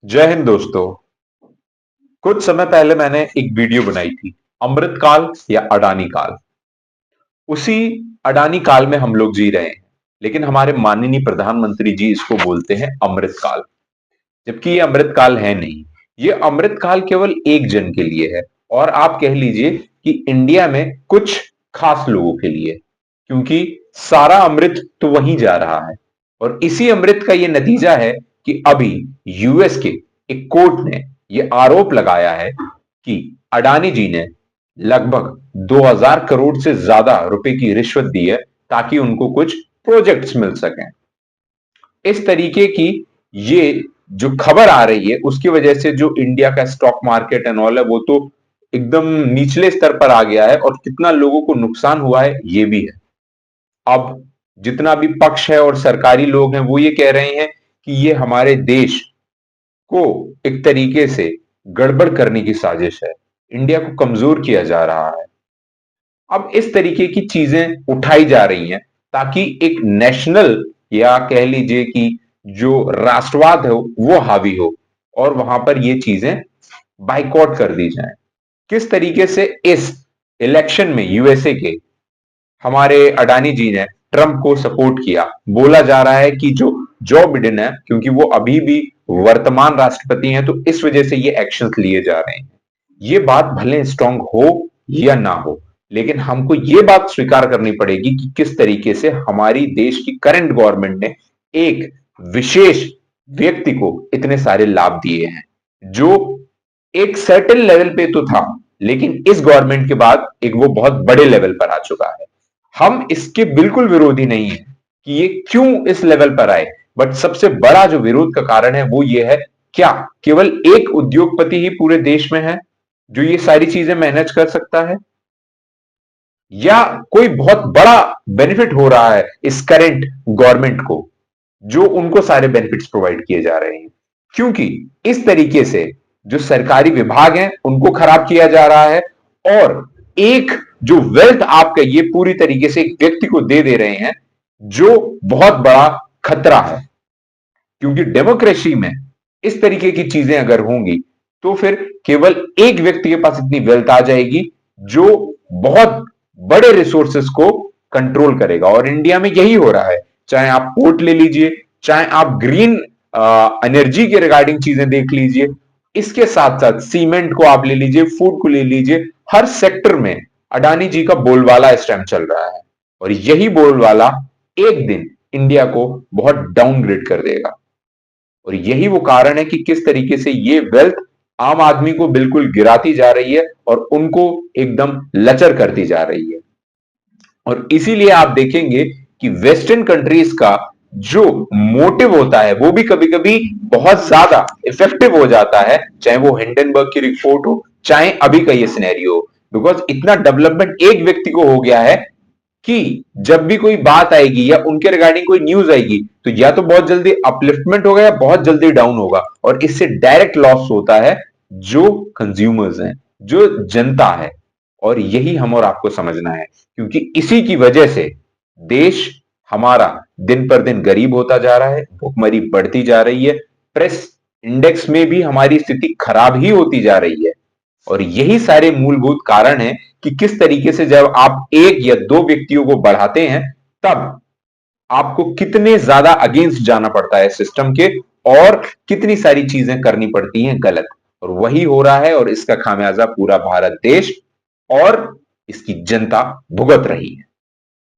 जय हिंद दोस्तों। कुछ समय पहले मैंने एक वीडियो बनाई थी, अमृत काल या अडानी काल। उसी अडानी काल में हम लोग जी रहे हैं, लेकिन हमारे माननीय प्रधानमंत्री जी इसको बोलते हैं अमृत काल। जबकि ये अमृत काल है नहीं। ये अमृत काल केवल एक जन के लिए है, और आप कह लीजिए कि इंडिया में कुछ खास लोगों के लिए, क्योंकि सारा अमृत तो वहीं जा रहा है। और इसी अमृत का ये नतीजा है कि अभी यूएस के एक कोर्ट ने ये आरोप लगाया है कि अडानी जी ने लगभग 2000 करोड़ से ज्यादा रुपए की रिश्वत दी है, ताकि उनको कुछ प्रोजेक्ट्स मिल सकें। इस तरीके की ये जो खबर आ रही है, उसकी वजह से जो इंडिया का स्टॉक मार्केट एंड ऑल है, वो तो एकदम निचले स्तर पर आ गया है, और कितना लोगों को नुकसान हुआ है ये भी है। अब जितना भी पक्ष है और सरकारी लोग हैं, वो ये कह रहे हैं कि ये हमारे देश को एक तरीके से गड़बड़ करने की साजिश है, इंडिया को कमजोर किया जा रहा है। अब इस तरीके की चीजें उठाई जा रही हैं, ताकि एक नेशनल, या कह लीजिए कि जो राष्ट्रवाद हो वो हावी हो, और वहां पर ये चीजें बाइकआउट कर दी जाएं। किस तरीके से इस इलेक्शन में यूएसए के हमारे अडानी जी ने ट्रंप को सपोर्ट किया। बोला जा रहा है कि जो जो बिडेन है, क्योंकि वो अभी भी वर्तमान राष्ट्रपति हैं, तो इस वजह से ये एक्शंस लिए जा रहे हैं। ये बात भले स्ट्रांग हो या ना हो, लेकिन हमको ये बात स्वीकार करनी पड़ेगी कि किस तरीके से हमारी देश की करंट गवर्नमेंट ने एक विशेष व्यक्ति को इतने सारे लाभ दिए हैं, जो एक सर्टेन लेवल पे तो था, लेकिन इस गवर्नमेंट के बाद एक वो बहुत बड़े लेवल पर आ चुका है। हम इसके बिल्कुल विरोधी नहीं है कि ये क्यों इस लेवल पर आए, बट सबसे बड़ा जो विरोध का कारण है वो ये है, क्या केवल एक उद्योगपति ही पूरे देश में है जो ये सारी चीजें मैनेज कर सकता है, या कोई बहुत बड़ा बेनिफिट हो रहा है इस करंट गवर्नमेंट को, जो उनको सारे बेनिफिट्स प्रोवाइड किए जा रहे हैं। क्योंकि इस तरीके से जो सरकारी विभाग हैं उनको खराब किया जा रहा है, और एक जो वेल्थ आपका ये पूरी तरीके से एक व्यक्ति को दे दे रहे हैं, जो बहुत बड़ा खतरा है। क्योंकि डेमोक्रेसी में इस तरीके की चीजें अगर होंगी, तो फिर केवल एक व्यक्ति के पास इतनी वेल्थ आ जाएगी, जो बहुत बड़े रिसोर्सेस को कंट्रोल करेगा। और इंडिया में यही हो रहा है। चाहे आप पोर्ट ले लीजिए, चाहे आप ग्रीन एनर्जी के रिगार्डिंग चीजें देख लीजिए, इसके साथ साथ सीमेंट को आप ले लीजिए, फूड को ले लीजिए, हर सेक्टर में अडानी जी का बोलबाला इस टाइम चल रहा है। और यही बोलबाला एक दिन इंडिया को बहुत डाउनग्रेड कर देगा। और यही वो कारण है कि किस तरीके से ये वेल्थ आम आदमी को बिल्कुल गिराती जा रही है, और उनको एकदम लचर करती जा रही है। और इसीलिए आप देखेंगे कि वेस्टर्न कंट्रीज का जो मोटिव होता है, वो भी कभी कभी बहुत ज्यादा इफेक्टिव हो जाता है, चाहे वो हिंडनबर्ग की रिपोर्ट हो, चाहे अभी का ये सिनेरियो हो। बिकॉज इतना डेवलपमेंट एक व्यक्ति को हो गया है कि जब भी कोई बात आएगी या उनके रिगार्डिंग कोई न्यूज आएगी, तो या तो बहुत जल्दी अपलिफ्टमेंट होगा या बहुत जल्दी डाउन होगा, और इससे डायरेक्ट लॉस होता है जो कंज्यूमर्स हैं, जो जनता है। और यही हम और आपको समझना है, क्योंकि इसी की वजह से देश हमारा दिन पर दिन गरीब होता जा रहा है, भुखमरी बढ़ती जा रही है, प्रेस इंडेक्स में भी हमारी स्थिति खराब ही होती जा रही है। और यही सारे मूलभूत कारण हैं कि किस तरीके से जब आप एक या दो व्यक्तियों को बढ़ाते हैं, तब आपको कितने ज्यादा अगेंस्ट जाना पड़ता है सिस्टम के, और कितनी सारी चीजें करनी पड़ती हैं गलत। और वही हो रहा है, और इसका खामियाजा पूरा भारत देश और इसकी जनता भुगत रही है।